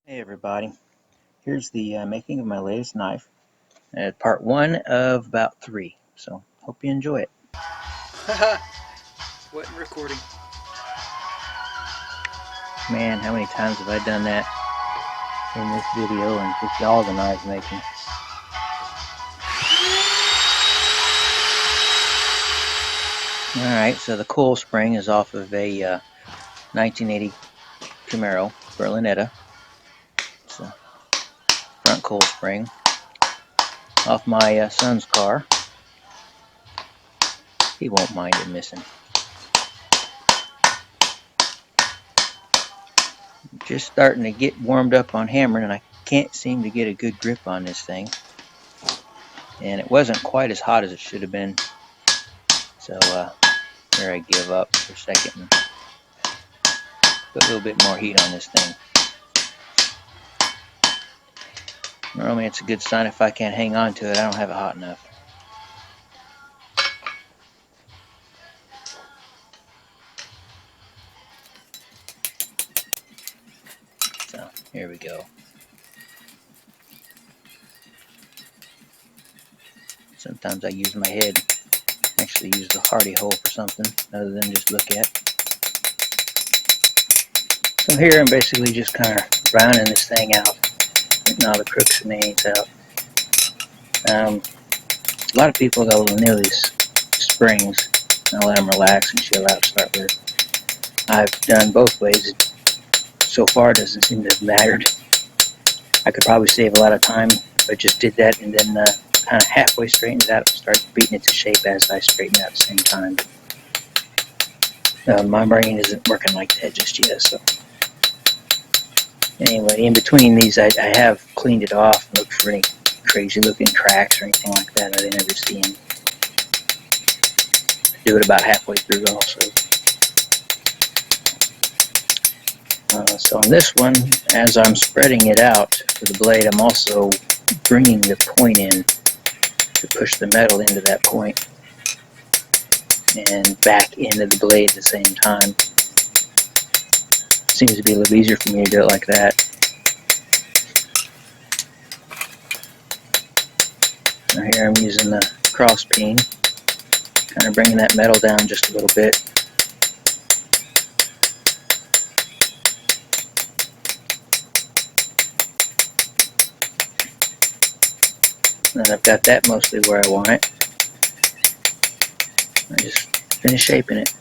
Hey everybody, here's the making of my latest knife, part 1 of about 3, so hope you enjoy it. Wasn't recording. Man, how many times have I done that in this video and just all the knife making. Alright, so the coil spring is off of a 1980 Camaro Berlinetta. It's a front coil spring off my son's car. He won't mind it missing. Just starting to get warmed up on hammering, and I can't seem to get a good grip on this thing. And it wasn't quite as hot as it should have been, so here I give up for a second and put a little bit more heat on this thing. Normally it's a good sign if I can't hang on to it, I don't have it hot enough. So here we go. Sometimes I use my head, actually use the hardy hole for something other than just look at. So here I'm basically just kind of rounding this thing out, getting all the crooks and nails out. A lot of people go near these springs, and I'll let them relax and chill out to start with. I've done both ways. So far it doesn't seem to have mattered. I could probably save a lot of time if I just did that and then kind of halfway straightened it out and start beating it to shape as I straighten it out at the same time. My brain isn't working like that just yet, so anyway, in between these I have cleaned it off and looked for any crazy looking cracks or anything like that I didn't ever see. Do it about halfway through also. So on this one, as I'm spreading it out for the blade, I'm also bringing the point in to push the metal into that point and back into the blade at the same time. Seems to be a little easier for me to do it like that. Now here I'm using the cross peen, kind of bringing that metal down just a little bit. And I've got that mostly where I want it. I just finish shaping it.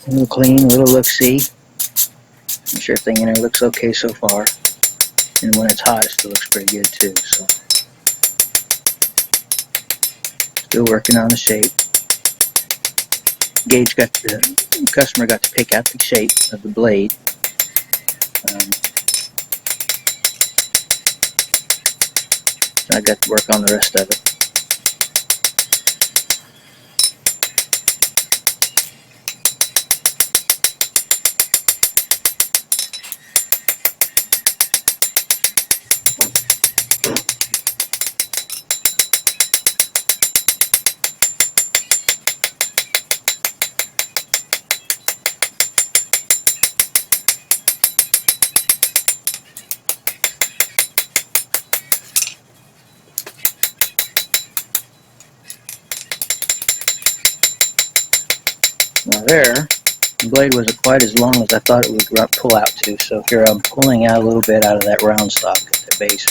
A little clean, a little look-see. I'm sure everything in there looks okay so far. And when it's hot, it still looks pretty good too. So, still working on the shape. The customer got to pick out the shape of the blade. I got to work on the rest of it. Now there, the blade wasn't quite as long as I thought it would pull out to, so here I'm pulling out a little bit out of that round stock at the base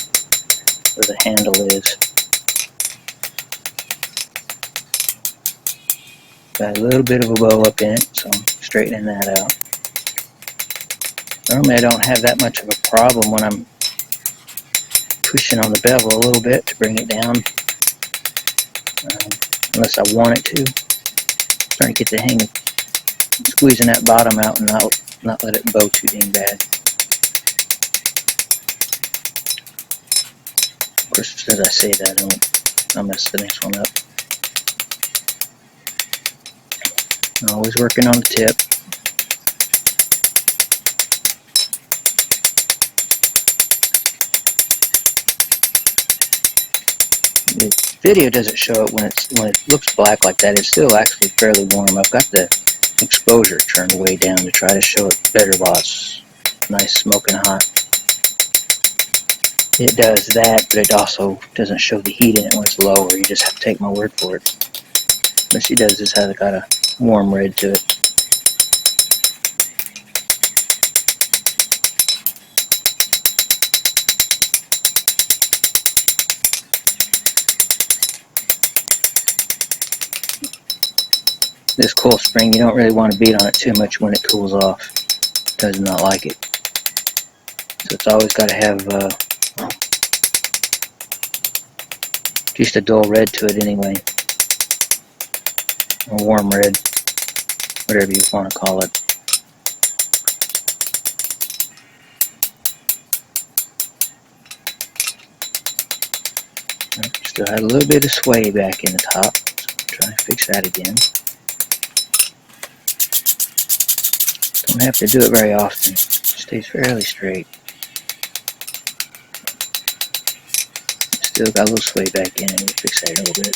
where the handle is. Got a little bit of a bow up in it, so I'm straightening that out. Normally I don't have that much of a problem when I'm pushing on the bevel a little bit to bring it down, unless I want it to. I'm trying to get the hang of squeezing that bottom out and not not let it bow too dang bad. Of course, as I say that, I'll mess the next one up. Always working on the tip. The video doesn't show it when it looks black like that. It's still actually fairly warm. I've got the exposure turned way down to try to show it better while it's nice smoking hot. It does that, but it also doesn't show the heat in it when it's lower. You just have to take my word for it. What she does is has got a warm red to it. This coil spring, you don't really want to beat on it too much when it cools off. It does not like it. So it's always got to have just a dull red to it anyway. A warm red, whatever you want to call it. Still had a little bit of sway back in the top. So try to fix that again. Don't have to do it very often. It stays fairly straight. Still got a little sway back in it. We'll fix that a little bit.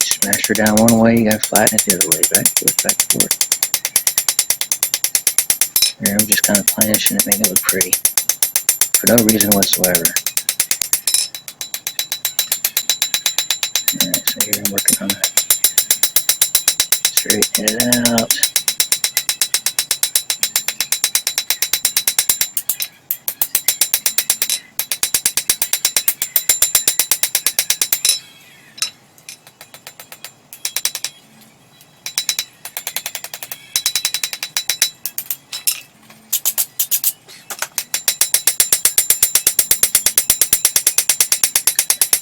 Smash her down one way, you gotta flatten it the other way. Back and forth, back and forth. Here, I'm just kind of planishing it, making it look pretty. For no reason whatsoever. Alright, so here I'm working on that. Straighten it out.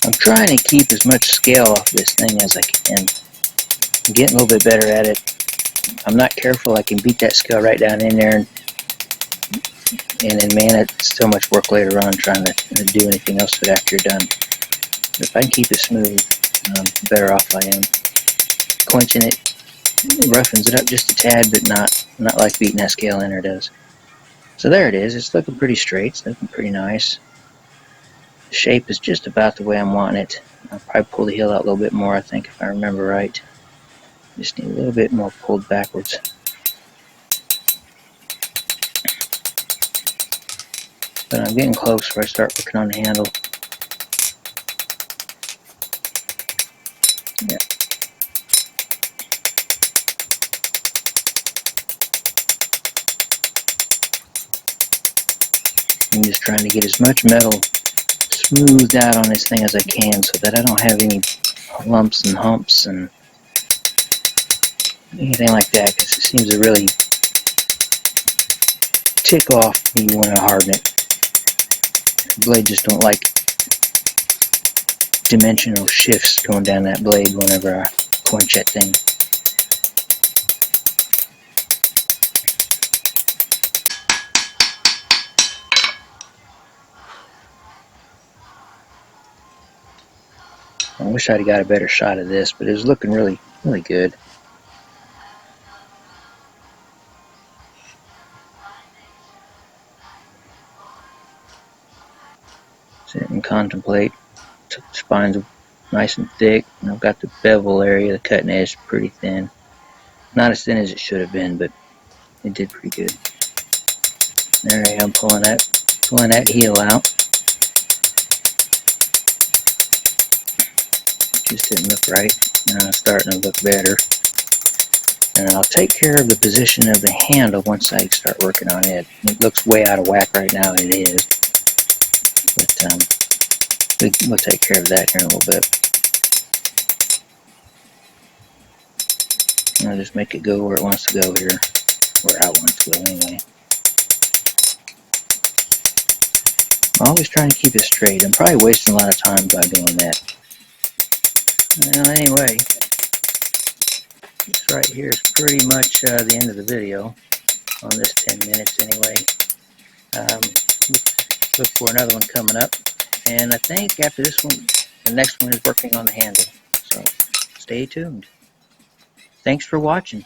I'm trying to keep as much scale off this thing as I can. I'm getting a little bit better at it. I'm not careful, I can beat that scale right down in there, and then man, it's so much work later on trying to do anything else with it after you're done. But if I can keep it smooth, the better off I am. Quenching it roughens it up just a tad, but not like beating that scale in there does. So there it is. It's looking pretty straight. It's looking pretty nice. The shape is just about the way I'm wanting it. I'll probably pull the heel out a little bit more, I think, if I remember right. Just need a little bit more pulled backwards. But I'm getting close where I start working on the handle. Yeah. I'm just trying to get as much metal smoothed out on this thing as I can so that I don't have any lumps and humps and anything like that, because it seems to really tick off when you want to harden it. The blade just don't like dimensional shifts going down that blade whenever I quench that thing. I wish I'd have got a better shot of this, but it was looking really, really good. Sit and contemplate. The spine's nice and thick, and I've got the bevel area, the cutting edge, pretty thin. Not as thin as it should have been, but it did pretty good. There I am, pulling that heel out. Just didn't look right. Now it's starting to look better. And I'll take care of the position of the handle once I start working on it. It looks way out of whack right now, and it is. But we'll take care of that here in a little bit. I'll just make it go where it wants to go here. Where I want it to go anyway. I'm always trying to keep it straight. I'm probably wasting a lot of time by doing that. Well, anyway, This right here is pretty much the end of the video on this 10 minutes anyway. Look for another one coming up, and I think after this one, the next one is working on the handle. So stay tuned. Thanks for watching.